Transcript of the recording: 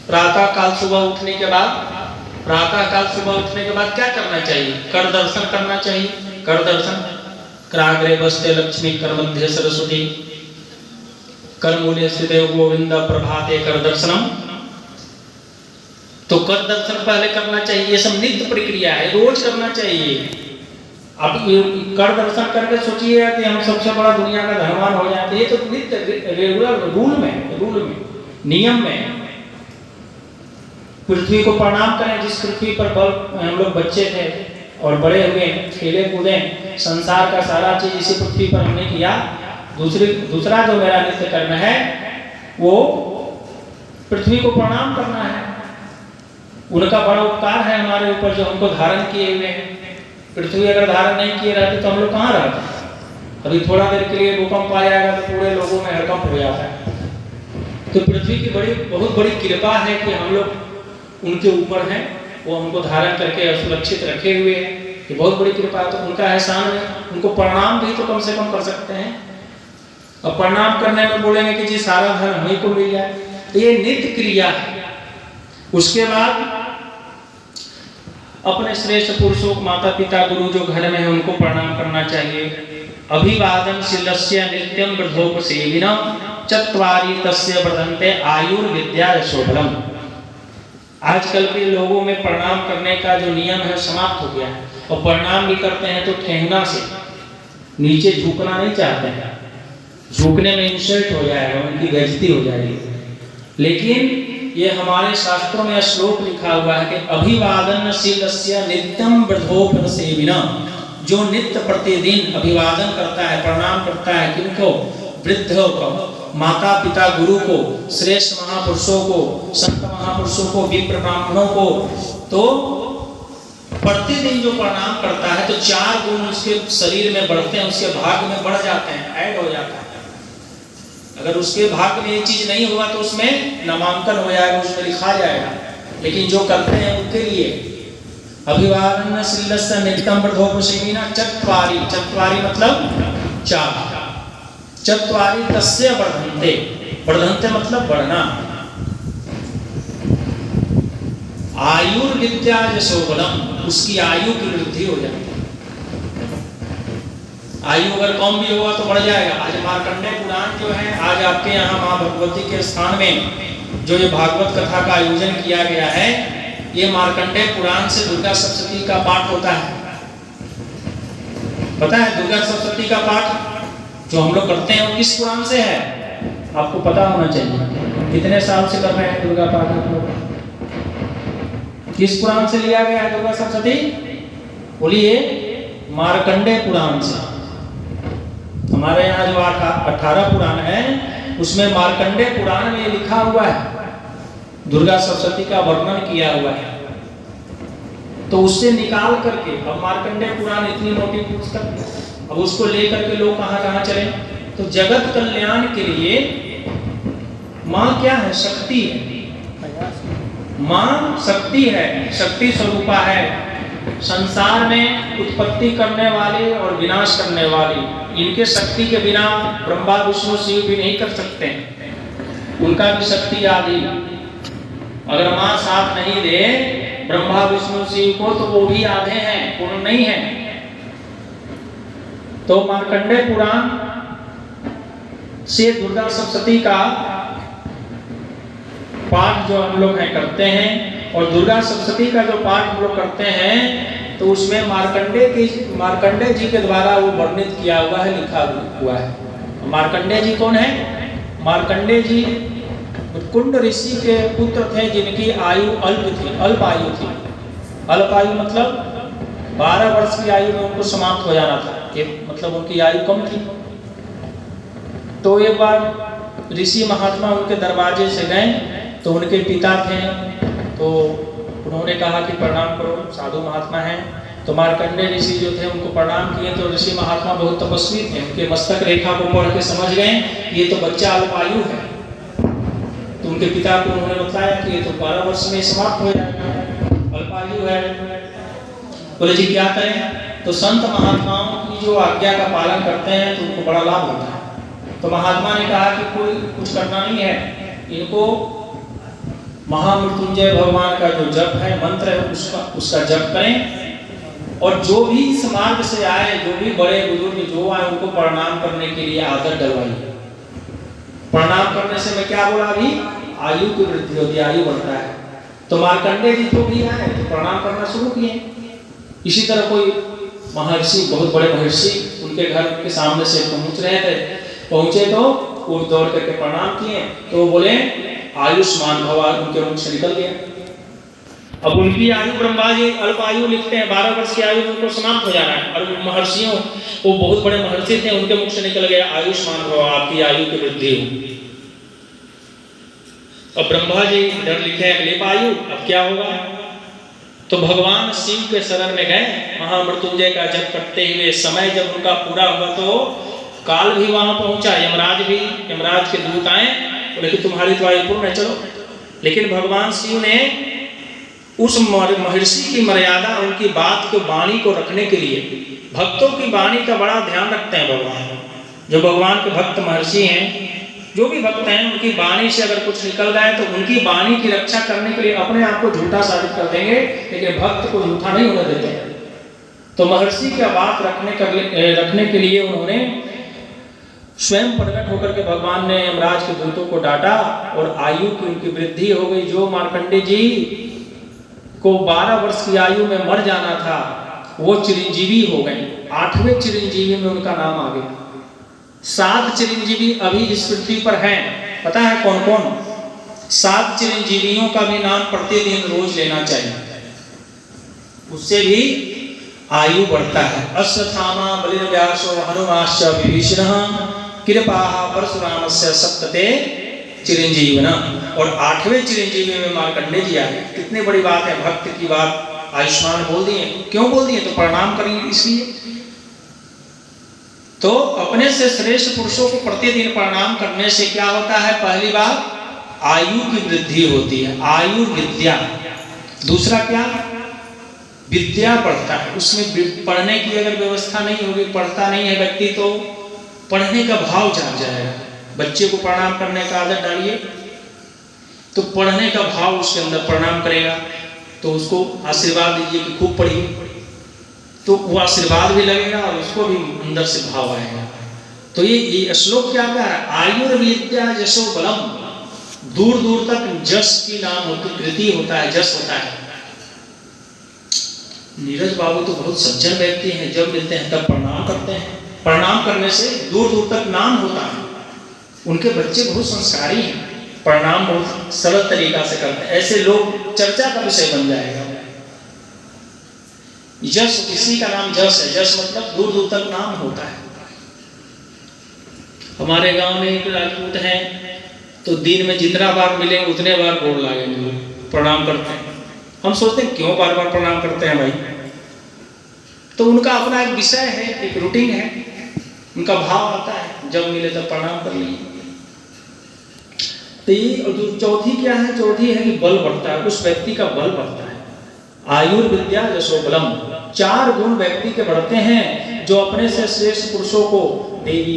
प्रातः काल सुबह उठने के बाद क्या करना चाहिए? कर दर्शन करना चाहिए। कर दर्शन, कराग्रे बस्ते लक्ष्मी, कर मध्य सरस्वती, कर मूले श्रीदेव गोविंद प्रभाते कर दर्शनम। तो कर दर्शन पहले करना चाहिए। ये सब नित्य प्रक्रिया है, रोज करना चाहिए। अब कर दर्शन करके सोचिए कि हम सबसे बड़ा दुनिया का धनवान हो जाते, ये तो नित्य रेगुलर रूल में नियम में। पृथ्वी को प्रणाम करें, जिस पृथ्वी पर हम लोग बच्चे थे और बड़े हुए, खेले कूदे, संसार का सारा चीज इसी पृथ्वी पर हमने किया। दूसरा जो मेरा नित्य कर्म है वो पृथ्वी को प्रणाम करना है। उनका बड़ा उपकार है हमारे ऊपर जो हमको धारण किए हुए हैं। पृथ्वी अगर धारण नहीं किए रहते तो हम लोग कहाँ रहते? अभी थोड़ा देर के लिए भूकंप आ जाएगा तो पूरे लोगों में हड़कंप हो जाता है। तो पृथ्वी की बहुत बड़ी कृपा है कि हम लोग उनके ऊपर हैं, वो हमको धारण करके सुरक्षित रखे हुए हैं। ये बहुत बड़ी कृपा है, तो उनका एहसान है। उनको प्रणाम भी तो कम से कम कर सकते हैं। अब प्रणाम करने में बोलेंगे कि जी सारा धन हमें को मिल जाए, तो ये नित्य क्रिया है। उसके बाद अपने श्रेष्ठ पुरुषों, माता पिता, गुरु जो घर में है उनको प्रणाम करना चाहिए। अभिवादन शीलस्य नित्यम वृद्धोपसेविनम चत्वारि तस्य वर्धन्ते आयुर्विद्या यशोबलम। आजकल के लोगों में प्रणाम करने का जो नियम है समाप्त हो गया है, और प्रणाम भी करते हैं तो ठेंगना से, नीचे झुकना नहीं चाहते हैं। झुकने में इंसल्ट हो जाएगा, उनकी बेइज्जती हो जाएगी। लेकिन ये हमारे शास्त्रों में श्लोक लिखा हुआ है कि अभिवादनशीलस्य नित्यम वृद्धोपसेविनम, जो नित्य प्रतिदिन अभिवादन करता है, प्रणाम करता है, किनको? वृद्धों को, माता पिता गुरु को, श्रेष्ठ महापुरुषों को, संत महापुरुषों को, विप्र ब्राह्मणों को, तो प्रतिदिन जो प्रणाम करता है तो 4 गुण उसके शरीर में बढ़ते हैं, उसके भाग्य में बढ़ जाते हैं, ऐड हो जाता है। अगर उसके भाग्य में ये चीज नहीं हुआ तो उसमें नामांकन हो जाएगा, उसमें लिखा जाएगा। लेकिन जो करते हैं उनके लिए अभिवादनशीलस्य नित्यम वृद्धोपसेविनः चत्वारि, चत्वारि मतलब 4, चत्वारि तस्य वर्धन्ते, वर्धन्ते मतलब बढ़ना, आयुर्विद्या यशोबलम, उसकी आयु की वृद्धि हो जाती है। आयु अगर कम भी होगा तो बढ़ जाएगा। आज मार्कंडेय पुराण जो है, आज आपके यहाँ माँ भगवती के स्थान में जो ये भागवत कथा का आयोजन किया गया है, ये मार्कंडेय पुराण से दुर्गा सप्तशती का पाठ होता है। पता है दुर्गा सप्तशती का पाठ जो हम लोग करते हैं वो किस पुराण से है? आपको पता होना चाहिए। कितने साल से कर रहे हैं दुर्गा पाठ आप लोग? किस पुराण से लिया गया है दुर्गा सप्तशती? बोलिए, मार्कंडेय पुराण से। हमारे यहाँ जो 18 पुराण है उसमें मार्कंडेय पुराण में लिखा हुआ है, दुर्गा सप्तशती का वर्णन किया हुआ है। तो उससे निकाल करके, अब मार्कंडेय पुराण इतनी मोटी पुस्तक, अब उसको लेकर के लोग कहाँ कहाँ चले? तो जगत कल्याण के लिए माँ क्या है? शक्ति है। माँ शक्ति है, शक्ति स्वरूपा है। संसार में उत्पत्ति करने वाले और विनाश करने वाले, इनके शक्ति के बिना ब्रह्मा विष्णु शिव भी नहीं कर सकते, उनका भी शक्ति आदि। अगर माँ साथ नहीं दे ब्रह्मा विष्णु शिव को तो वो भी आधे हैं, पूर्ण नहीं है। तो मार्कंडेय पुराण से दुर्गा सप्तशती का पाठ जो हम लोग हैं करते हैं, और दुर्गा सप्तशती का जो पाठ हम लोग करते हैं तो उसमें मार्कंडेय जी के द्वारा वो वर्णित किया हुआ है, लिखा हुआ है। मार्कंडेय जी कौन है? मार्कंडेय जी कुंड ऋषि के पुत्र थे जिनकी आयु अल्प थी, अल्प आयु थी। अल्प आयु मतलब 12 वर्ष की आयु में उनको समाप्त हो जाना था, मतलब उनकी आयु कम थी। तो एक बार ऋषि महात्मा उनके दरवाजे से गए तो उनके पिता थे, तो उन्होंने कहा कि प्रणाम करो, साधु महात्मा हैं। तो मार्कंडेय ऋषि जो थे उनको प्रणाम किए। तो ऋषि महात्मा बहुत तपस्वी थे, उनके मस्तक रेखा को पढ़ के समझ गए ये तो बच्चा अल्पायु है। तो उनके पिता को उन्होंने बताया कि ये तो 12 वर्ष में समाप्त हो जाएगा, अल्पायु है। बोले जी क्या करें? तो संत महात्माओं की जो आज्ञा का पालन करते हैं तो उनको बड़ा लाभ होता है। तो महात्मा ने कहा कि कोई कुछ करना नहीं है, इनको महामृत्युंजय भगवान का जो जप है, मंत्र है, उसका जप करें। और जो भी इस मार्ग से आए, जो भी बड़े बुजुर्ग जो आए, उनको प्रणाम करने के लिए आदत डलवाइए। प्रणाम करने से मैं क्या बोला अभी, आयु की वृद्धि होती है, आयु बढ़ता है। तो मार्कंडेय जी जो भी आए तो प्रणाम करना शुरू किए। इसी तरह कोई महर्षि, बहुत बड़े महर्षि उनके घर के सामने से पहुंचे तो वो दौड़ करके प्रणाम किए, तो वो बोले आयुष्मान भव, उनके मुख से निकल गया। अब उनकी आयु, ब्रह्मा जी अल्प आयु लिखते हैं, 12 वर्ष की आयु में उनको समाप्त हो जाना है। और महर्षियों, वो बहुत बड़े महर्षि थे, उनके मुख से निकल गया आयुष्मान भव, आपकी आयु की वृद्धि हो। अब ब्रह्मा जी इधर लिखे अगले आयु, अब क्या होगा। तो भगवान शिव के शरण में गए, महामृत्युंजय का जप करते हुए। समय जब उनका पूरा हुआ तो काल भी वहां पहुंचा, यमराज के दूत आए, बोले कि तुम्हारी तो आयु पूर्ण है, चलो। लेकिन भगवान शिव ने उस महर्षि की मर्यादा, उनकी बात को, वाणी को रखने के लिए, भक्तों की वाणी का बड़ा ध्यान रखते हैं भगवान। जो भगवान के भक्त महर्षि हैं, जो भी भक्त हैं, उनकी वाणी से अगर कुछ निकल जाए तो उनकी वाणी की रक्षा करने के लिए अपने आप को झूठा साबित कर देंगे, लेकिन भक्त को झूठा नहीं होने देते। तो महर्षि की बात रखने के लिए उन्होंने स्वयं प्रकट होकर के भगवान ने यमराज के दूतों को डांटा और आयु की उनकी वृद्धि हो गई। जो मार्कंडेय जी को 12 वर्ष की आयु में मर जाना था, वो चिरंजीवी हो गए। 8वें चिरंजीवी में उनका नाम आ गया। 7 चिरंजीवी अभी इस पृथ्वी पर हैं। पता है कौन कौन? 7 चिरंजीवियों का भी नाम प्रतिदिन रोज लेना चाहिए, उससे भी आयु बढ़ता है। अश्वत्थामा बलिर्व्यासो हनुमाश्च विभीषणः कृपाः परशुरामस्य सप्तते चिरंजीविना। और 8वें चिरंजीवी में मार्कंडेय जी आए। कितनी बड़ी बात है, भक्त की बात आयुष्मान बोल दिए। क्यों बोल दिए? तो प्रणाम करेंगे इसलिए। तो अपने से श्रेष्ठ पुरुषों को प्रतिदिन प्रणाम करने से क्या होता है? पहली बात आयु की वृद्धि होती है, आयु विद्या। दूसरा क्या? विद्या बढ़ता है। उसमें पढ़ने की अगर व्यवस्था नहीं होगी, पढ़ता नहीं है व्यक्ति, तो पढ़ने का भाव जाग जाएगा। बच्चे को प्रणाम करने का आदत डालिए तो पढ़ने का भाव उसके अंदर, प्रणाम करेगा तो उसको आशीर्वाद दीजिए कि खूब पढ़िए, तो वो आशीर्वाद भी लगेगा और उसको भी अंदर से भाव आएगा। तो ये श्लोक क्या कह रहा है? आयुर्विद्या यशो बलम। दूर दूर तक जस की नाम होती, कृति होता है, जस होता है। नीरज बाबू तो बहुत सज्जन व्यक्ति हैं, जब मिलते हैं तब प्रणाम करते हैं। प्रणाम करने से दूर दूर तक नाम होता है। उनके बच्चे बहुत संस्कारी हैं, प्रणाम बहुत सरल तरीका से करते हैं। ऐसे लोग चर्चा का विषय बन जाएगा। जस, किसी का नाम जस है, जस मतलब दूर दूर तक नाम होता है। हमारे गांव में एक राजपूत हैं, तो दिन में जितना बार मिले उतने बार गोड़ लागेंगे, प्रणाम करते हैं। हम सोचते हैं क्यों बार बार प्रणाम करते हैं भाई? तो उनका अपना एक विषय है, एक रूटीन है, उनका भाव आता है, जब मिले तब प्रणाम कर लीजिए। तो ये चौथी क्या है? चौथी है कि बल बढ़ता है, उस व्यक्ति का बल बढ़ता है। आयुर्विद्या यशो बलम। 4 गुण व्यक्ति के बढ़ते हैं जो अपने से श्रेष्ठ पुरुषों को, देवी